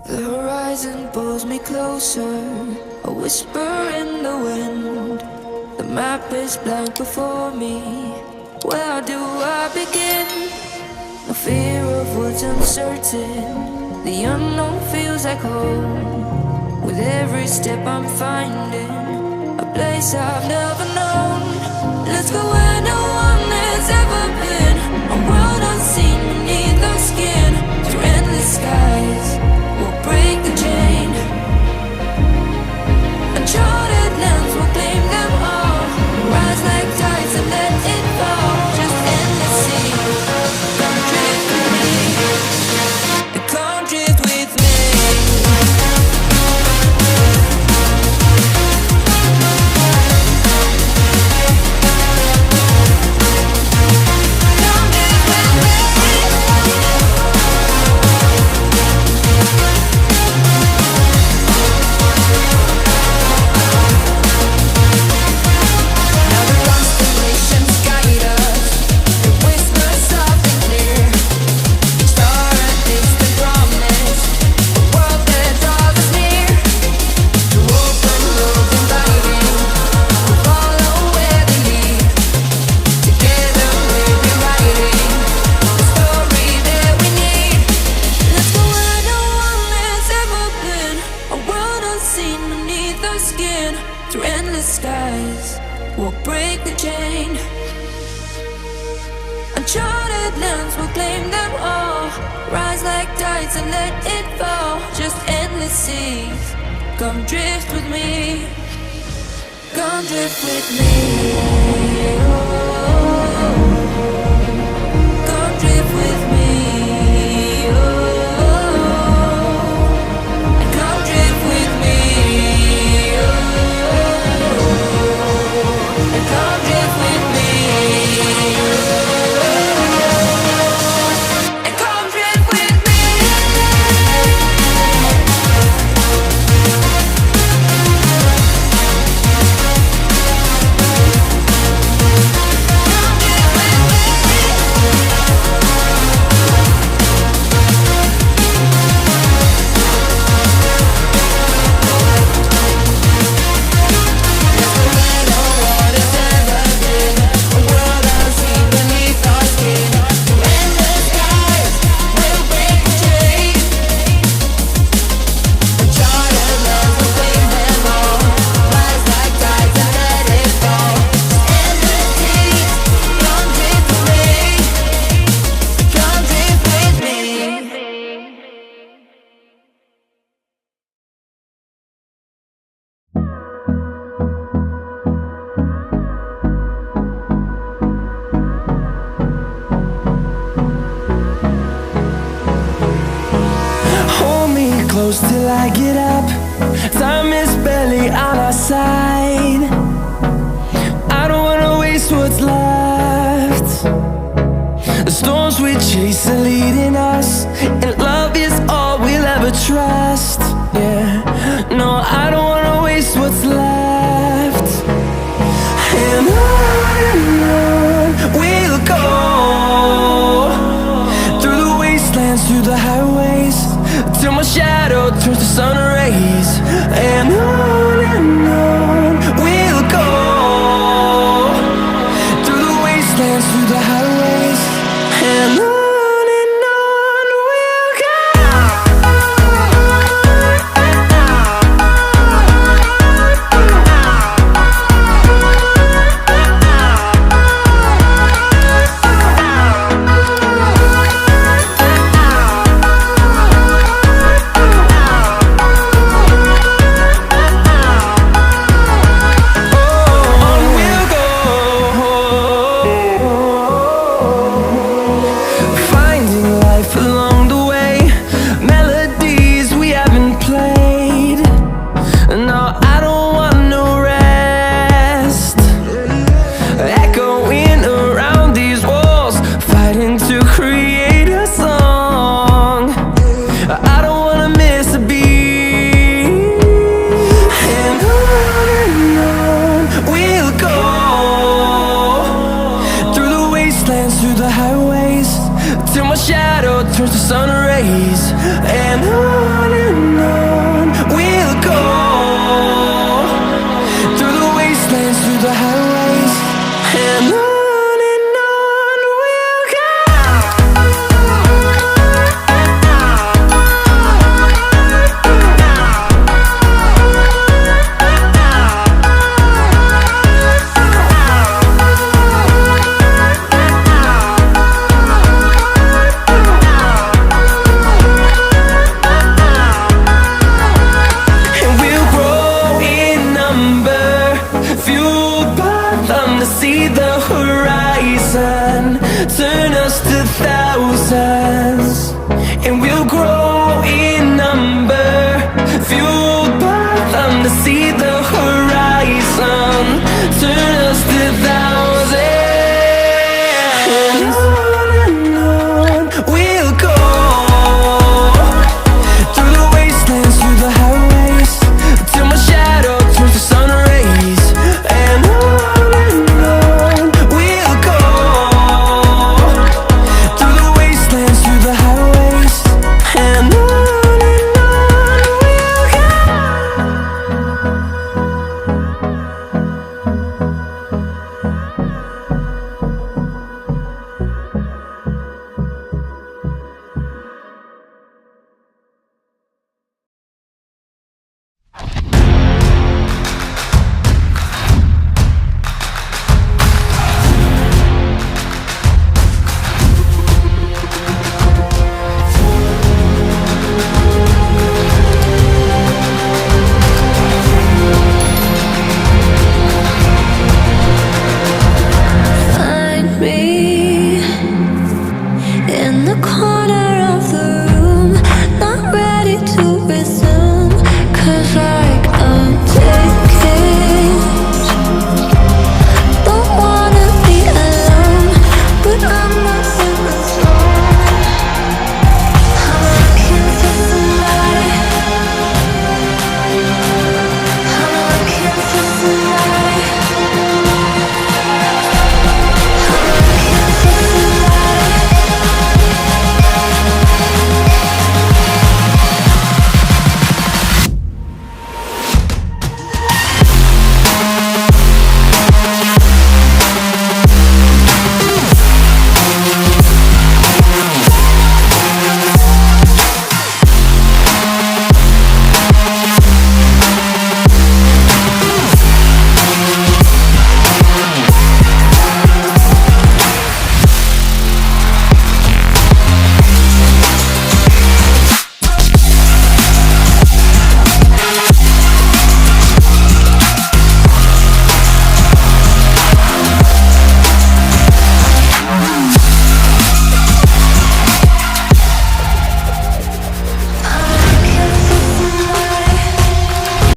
The horizon pulls me closer, a whisper in the wind. The map is blank before me. Where do I begin? No fear of what's uncertain. The unknown feels like home. With every step I'm finding a place I've never known. Let's go where no one has ever been. A world unseen beneath our skin. Through endless skies we'll break the chain. Uncharted lands will claim them all. Rise like tides and let it fall. Just endless sea. Come drift with me. Come drift with me. Uncharted lands will claim them all. Rise like tides and let it fall. Just endless seas. Come drift with me. Come drift with me. Oh, come drift with me. Oh, and come drift with me. Oh, and come drift with me. Close till I get up. Time is barely on our side. I don't wanna waste what's left. The storms we chase are leading us, and love is all we'll ever trust. Yeah, no, I don't wanna waste what's left. And on we'll go, through the wastelands, through the highways, till my shadow turns to sun rays. And on we'll go, through the wastelands, through the highways. And on we'll go. till my shadow turns to sun rays. And on we'll go, through the wastelands, through the highways, and on we'll go. See the horizon, turn us to thousands.